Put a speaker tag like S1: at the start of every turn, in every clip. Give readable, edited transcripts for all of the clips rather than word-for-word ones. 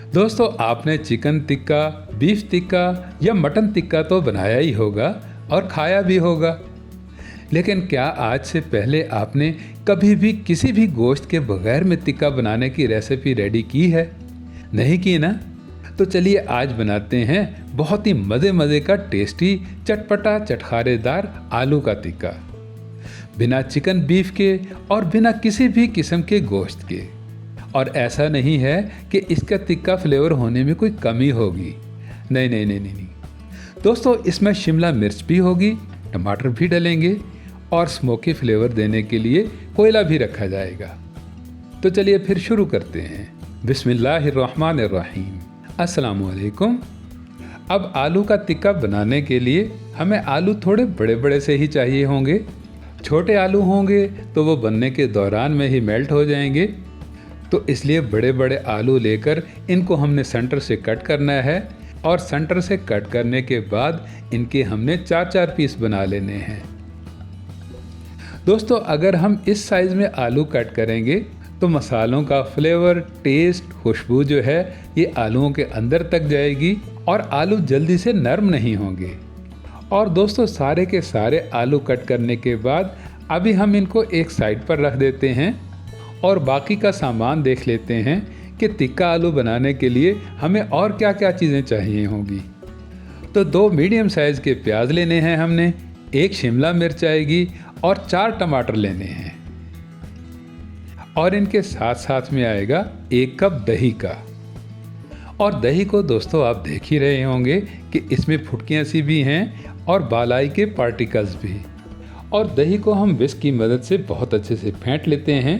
S1: दोस्तों, आपने chicken tikka, beef tikka या मटन टिक्का तो बनाया ही होगा और खाया भी होगा। लेकिन क्या आज से पहले आपने कभी भी किसी भी गोश्त के बगैर में टिक्का बनाने की रेसिपी रेडी की है? नहीं की ना? तो चलिए आज बनाते हैं बहुत ही मज़े का टेस्टी चटपटा चटखारेदार आलू का टिक्का, बिना चिकन बीफ के और बिना किसी भी किस्म के गोश्त के। और ऐसा नहीं है कि इसका तिक्का फ्लेवर होने में कोई कमी होगी। नहीं नहीं नहीं नहीं नहीं दोस्तों, इसमें शिमला मिर्च भी होगी, टमाटर भी डलेंगे और स्मोकी फ्लेवर देने के लिए कोयला भी रखा जाएगा। तो चलिए फिर शुरू करते हैं। बिस्मिल्लाहिर्रहमानिर्रहीम। अस्सलाम वालेकुम। अब आलू का टिक्का बनाने के लिए हमें आलू थोड़े बड़े बड़े से ही चाहिए होंगे। छोटे आलू होंगे तो वो बनने के दौरान में ही मेल्ट हो जाएंगे, तो इसलिए बड़े बड़े आलू लेकर इनको हमने सेंटर से कट करना है और सेंटर से कट करने के बाद इनके हमने 4-4 पीस बना लेने हैं। दोस्तों, अगर हम इस साइज़ में आलू कट करेंगे तो मसालों का फ्लेवर, टेस्ट, खुशबू जो है ये आलूओं के अंदर तक जाएगी और आलू जल्दी से नरम नहीं होंगे। और दोस्तों, सारे के सारे आलू कट करने के बाद अभी हम इनको एक साइड पर रख देते हैं और बाकी का सामान देख लेते हैं कि टिक्का आलू बनाने के लिए हमें और क्या क्या चीज़ें चाहिए होंगी। तो 2 मीडियम साइज़ के प्याज लेने हैं हमने, 1 शिमला मिर्च आएगी और 4 टमाटर लेने हैं। और इनके साथ साथ में आएगा 1 कप दही का। और दही को दोस्तों आप देख ही रहे होंगे कि इसमें फुटकियाँ सी भी हैं और बालाई के पार्टिकल्स भी। और दही को हम विस्क की मदद से बहुत अच्छे से फेंट लेते हैं।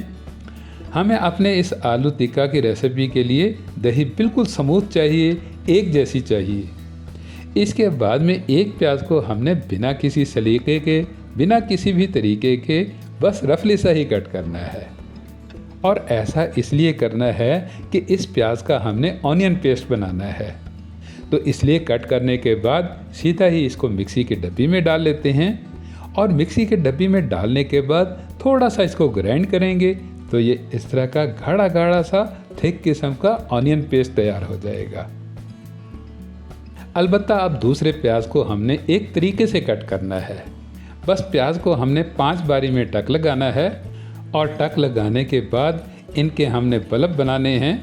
S1: हमें अपने इस आलू टिक्का की रेसिपी के लिए दही बिल्कुल स्मूथ चाहिए, एक जैसी चाहिए। इसके बाद में 1 प्याज को हमने बिना किसी सलीके के, बिना किसी भी तरीके के बस रफली सा ही कट करना है। और ऐसा इसलिए करना है कि इस प्याज का हमने ऑनियन पेस्ट बनाना है। तो इसलिए कट करने के बाद सीधा ही इसको मिक्सी के डब्बी में डाल लेते हैं। और मिक्सी के डब्बी में डालने के बाद थोड़ा सा इसको ग्राइंड करेंगे तो ये इस तरह का गाढ़ा गाढ़ा सा थिक किस्म का ऑनियन पेस्ट तैयार हो जाएगा। अलबत्ता अब दूसरे प्याज को हमने एक तरीके से कट करना है। बस प्याज को हमने 5 बारी में टक लगाना है और टक लगाने के बाद इनके हमने बल्ब बनाने हैं।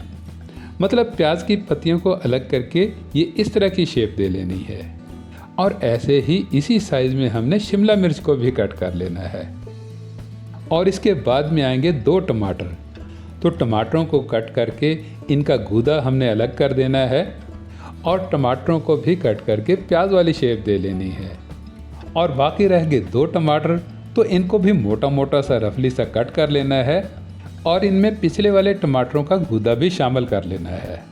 S1: मतलब प्याज की पत्तियों को अलग करके ये इस तरह की शेप दे लेनी है। और ऐसे ही इसी साइज़ में हमने शिमला मिर्च को भी कट कर लेना है। और इसके बाद में आएंगे 2 टमाटर। तो टमाटरों को कट करके इनका गूदा हमने अलग कर देना है और टमाटरों को भी कट करके प्याज वाली शेप दे लेनी है। और बाकी रह गए 2 टमाटर, तो इनको भी मोटा मोटा सा रफली सा कट कर लेना है और इनमें पिछले वाले टमाटरों का गूदा भी शामिल कर लेना है।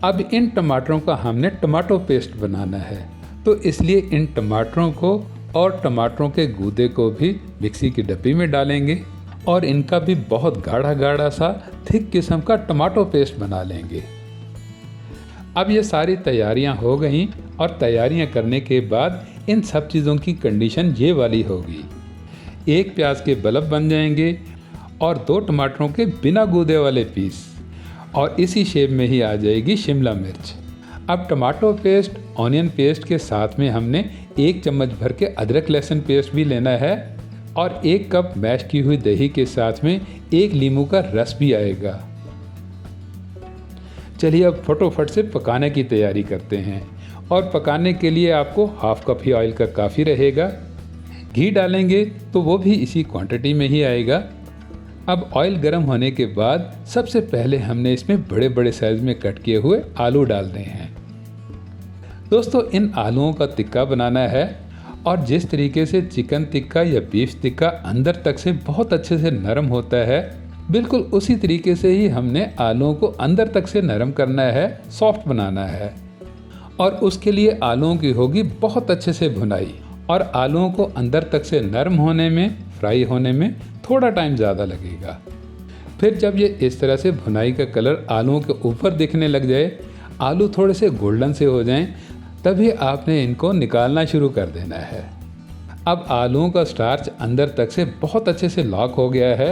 S1: अब इन टमाटरों का हमने टमाटो पेस्ट बनाना है, तो इसलिए इन टमाटरों को और टमाटरों के गूदे को भी मिक्सी की डब्बी में डालेंगे और इनका भी बहुत गाढ़ा गाढ़ा सा थिक किस्म का टमाटो पेस्ट बना लेंगे। अब ये सारी तैयारियां हो गई और तैयारियां करने के बाद इन सब चीज़ों की कंडीशन ये वाली होगी। 1 प्याज के बल्ब बन जाएंगे और 2 टमाटरों के बिना गूदे वाले पीस और इसी शेप में ही आ जाएगी शिमला मिर्च। अब टमाटो पेस्ट, ऑनियन पेस्ट के साथ में हमने 1 चम्मच भर के अदरक लहसुन पेस्ट भी लेना है और 1 कप मैश की हुई दही के साथ में 1 नींबू का रस भी आएगा। चलिए अब फटोफट से पकाने की तैयारी करते हैं। और पकाने के लिए आपको 1/2 कप ही ऑयल का काफ़ी रहेगा। घी डालेंगे तो वो भी इसी क्वांटिटी में ही आएगा। अब ऑयल गर्म होने के बाद सबसे पहले हमने इसमें बड़े बड़े साइज़ में कट किए हुए आलू डालने हैं। दोस्तों, इन आलूओं का टिक्का बनाना है और जिस तरीके से चिकन टिक्का या बीफ टिक्का अंदर तक से बहुत अच्छे से नरम होता है, बिल्कुल उसी तरीके से ही हमने आलूओं को अंदर तक से नरम करना है, सॉफ्ट बनाना है। और उसके लिए आलूओं की होगी बहुत अच्छे से भुनाई और आलूओं को अंदर तक से नरम होने में, फ्राई होने में थोड़ा टाइम ज़्यादा लगेगा। फिर जब ये इस तरह से भुनाई का कलर आलूओं के ऊपर दिखने लग जाए, आलू थोड़े से गोल्डन से हो जाएं, तभी आपने इनको निकालना शुरू कर देना है। अब आलूओं का स्टार्च अंदर तक से बहुत अच्छे से लॉक हो गया है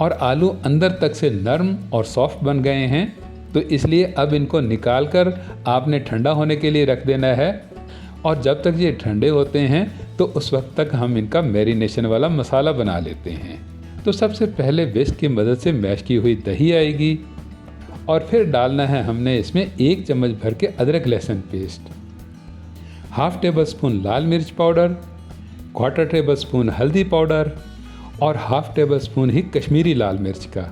S1: और आलू अंदर तक से नरम और सॉफ्ट बन गए हैं। तो इसलिए अब इनको निकाल कर आपने ठंडा होने के लिए रख देना है। और जब तक ये ठंडे होते हैं तो उस वक्त तक हम इनका मैरिनेशन वाला मसाला बना लेते हैं। तो सबसे पहले विस्क की मदद से मैश की हुई दही आएगी और फिर डालना है हमने इसमें 1 चम्मच भर के अदरक लहसुन पेस्ट, हाफ टेबल स्पून लाल मिर्च पाउडर, क्वार्टर टेबल स्पून हल्दी पाउडर और हाफ टेबल स्पून ही कश्मीरी लाल मिर्च का।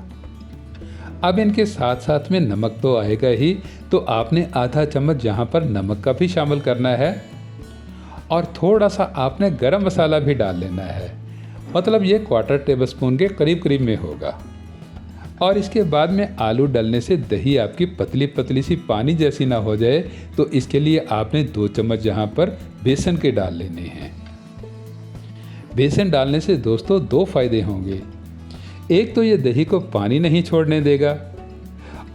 S1: अब इनके साथ साथ में नमक तो आएगा ही, तो आपने आधा चम्मच यहाँ पर नमक का भी शामिल करना है और थोड़ा सा आपने गरम मसाला भी डाल लेना है, मतलब ये क्वार्टर टेबल स्पून के करीब करीब में होगा। और इसके बाद में आलू डालने से दही आपकी पतली पतली सी पानी जैसी ना हो जाए, तो इसके लिए आपने 2 चम्मच यहाँ पर बेसन के डाल लेने हैं। बेसन डालने से दोस्तों 2 फायदे होंगे। एक तो ये दही को पानी नहीं छोड़ने देगा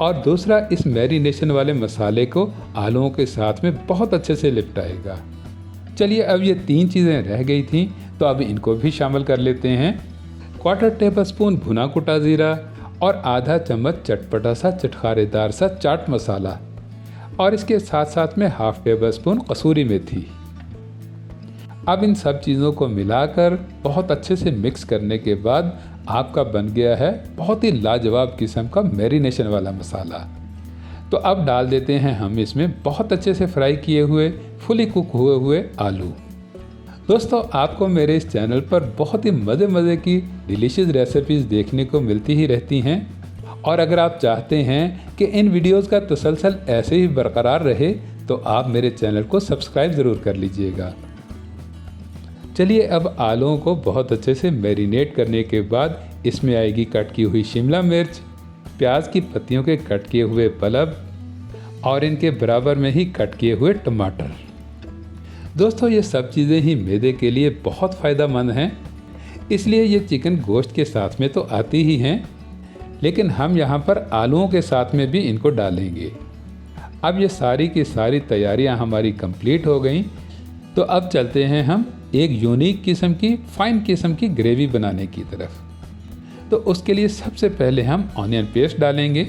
S1: और दूसरा इस मैरिनेशन वाले मसाले को आलूओं के साथ में बहुत अच्छे से लिपटाएगा। चलिए अब ये 3 चीज़ें रह गई थी, तो अब इनको भी शामिल कर लेते हैं। क्वार्टर टेबल स्पून भुना कुटा ज़ीरा और आधा चम्मच चटपटा सा चटखारेदार सा चाट मसाला और इसके साथ साथ में हाफ टेबल स्पून कसूरी मेथी। अब इन सब चीज़ों को मिलाकर बहुत अच्छे से मिक्स करने के बाद आपका बन गया है बहुत ही लाजवाब किस्म का मैरिनेशन वाला मसाला। तो अब डाल देते हैं हम इसमें बहुत अच्छे से फ्राई किए हुए फुली कुक हुए आलू। दोस्तों आपको मेरे इस चैनल पर बहुत ही मज़े की डिलीशियस रेसिपीज़ देखने को मिलती ही रहती हैं और अगर आप चाहते हैं कि इन वीडियोस का तसलसल ऐसे ही बरकरार रहे तो आप मेरे चैनल को सब्सक्राइब ज़रूर कर लीजिएगा। चलिए अब आलूओं को बहुत अच्छे से मैरिनेट करने के बाद इसमें आएगी कट की हुई शिमला मिर्च, प्याज की पत्तियों के कट किए हुए पल्प और इनके बराबर में ही कट किए हुए टमाटर। दोस्तों ये सब चीज़ें ही मैदे के लिए बहुत फ़ायदेमंद हैं, इसलिए ये चिकन गोश्त के साथ में तो आती ही हैं, लेकिन हम यहाँ पर आलूओं के साथ में भी इनको डालेंगे। अब ये सारी की सारी तैयारियाँ हमारी कंप्लीट हो गई, तो अब चलते हैं हम एक यूनिक किस्म की फाइन किस्म की ग्रेवी बनाने की तरफ। तो उसके लिए सबसे पहले हम ऑनियन पेस्ट डालेंगे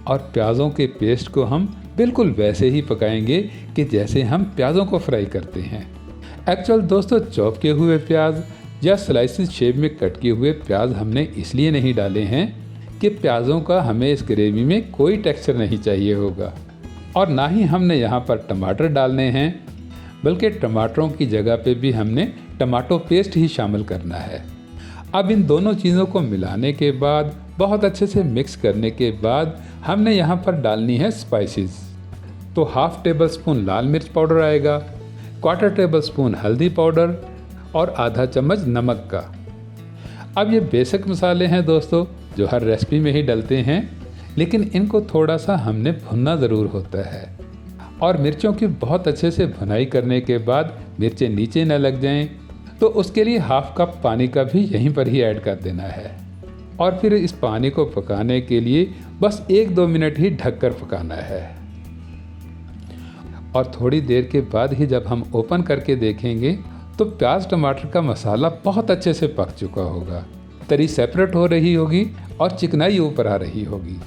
S1: और प्याज़ों के पेस्ट को हम बिल्कुल वैसे ही पकाएंगे कि जैसे हम प्याज़ों को फ्राई करते हैं। एक्चुअल दोस्तों चॉप किए हुए प्याज या स्लाइसिस शेप में कट किए हुए प्याज हमने इसलिए नहीं डाले हैं कि प्याज़ों का हमें इस ग्रेवी में कोई टेक्सचर नहीं चाहिए होगा और ना ही हमने यहाँ पर टमाटर डालने हैं, बल्कि टमाटरों की जगह पे भी हमने टमाटो पेस्ट ही शामिल करना है। अब इन दोनों चीज़ों को मिलाने के बाद बहुत अच्छे से मिक्स करने के बाद हमने यहाँ पर डालनी है स्पाइसेस। तो हाफ टेबल स्पून लाल मिर्च पाउडर आएगा, क्वार्टर टेबल स्पून हल्दी पाउडर और आधा चम्मच नमक का। अब ये बेसिक मसाले हैं दोस्तों जो हर रेसिपी में ही डलते हैं, लेकिन इनको थोड़ा सा हमने भुनना ज़रूर होता है और मिर्चों की बहुत अच्छे से भुनाई करने के बाद मिर्चें नीचे न लग जाएं, तो उसके लिए हाफ कप पानी का भी यहीं पर ही ऐड कर देना है और फिर इस पानी को पकाने के लिए बस 1-2 मिनट ही ढककर पकाना है। और थोड़ी देर के बाद ही जब हम ओपन करके देखेंगे तो प्याज टमाटर का मसाला बहुत अच्छे से पक चुका होगा, तरी सेपरेट हो रही होगी और चिकनाई ऊपर आ रही होगी।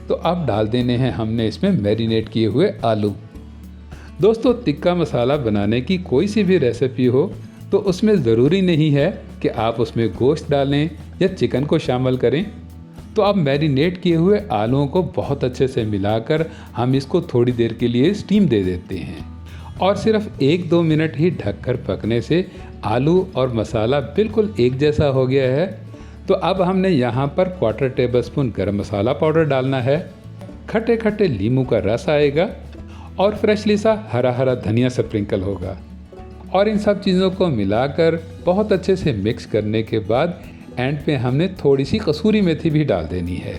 S1: तो अब डाल देने हैं हमने इसमें मैरिनेट किए हुए आलू। दोस्तों टिक्का मसाला बनाने की कोई सी भी रेसिपी हो तो उसमें ज़रूरी नहीं है कि आप उसमें गोश्त डालें या चिकन को शामिल करें। तो अब मैरिनेट किए हुए आलूओं को बहुत अच्छे से मिलाकर हम इसको थोड़ी देर के लिए स्टीम दे देते हैं और सिर्फ 1-2 मिनट ही ढककर पकने से आलू और मसाला बिल्कुल एक जैसा हो गया है। तो अब हमने यहाँ पर क्वार्टर टेबल स्पून गरम मसाला पाउडर डालना है, खट्टे खट्टे नींबू का रस आएगा और फ्रेशली सा हरा हरा धनिया स्प्रिंकल होगा और इन सब चीज़ों को मिलाकर बहुत अच्छे से मिक्स करने के बाद एंड पे हमने थोड़ी सी कसूरी मेथी भी डाल देनी है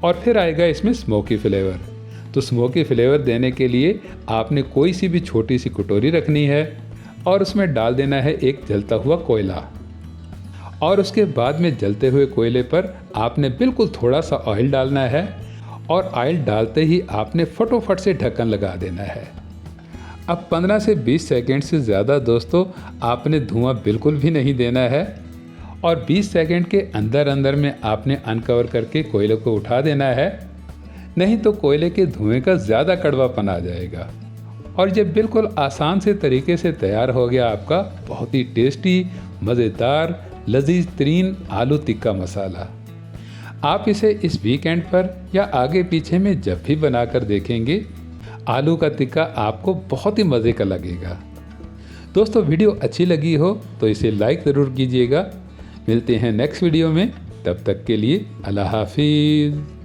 S1: और फिर आएगा इसमें स्मोकी फ्लेवर। तो स्मोकी फ्लेवर देने के लिए आपने कोई सी भी छोटी सी कटोरी रखनी है और उसमें डाल देना है एक जलता हुआ कोयला और उसके बाद में जलते हुए कोयले पर आपने बिल्कुल थोड़ा सा ऑयल डालना है और ऑयल डालते ही आपने फटोफट से ढक्कन लगा देना है। अब 15 से 20 सेकंड से ज़्यादा दोस्तों आपने धुआं बिल्कुल भी नहीं देना है और 20 सेकंड के अंदर अंदर में आपने अनकवर करके कोयले को उठा देना है, नहीं तो कोयले के धुएं का ज़्यादा कड़वापन आ जाएगा। और ये बिल्कुल आसान से तरीके से तैयार हो गया आपका बहुत ही टेस्टी, मज़ेदार, लजीज तरीन आलू टिक्का मसाला। आप इसे इस वीकेंड पर या आगे पीछे में जब भी बनाकर देखेंगे, आलू का टिक्का आपको बहुत ही मज़े का लगेगा। दोस्तों, वीडियो अच्छी लगी हो तो इसे लाइक ज़रूर कीजिएगा। मिलते हैं नेक्स्ट वीडियो में, तब तक के लिए अल्लाह हाफिज़।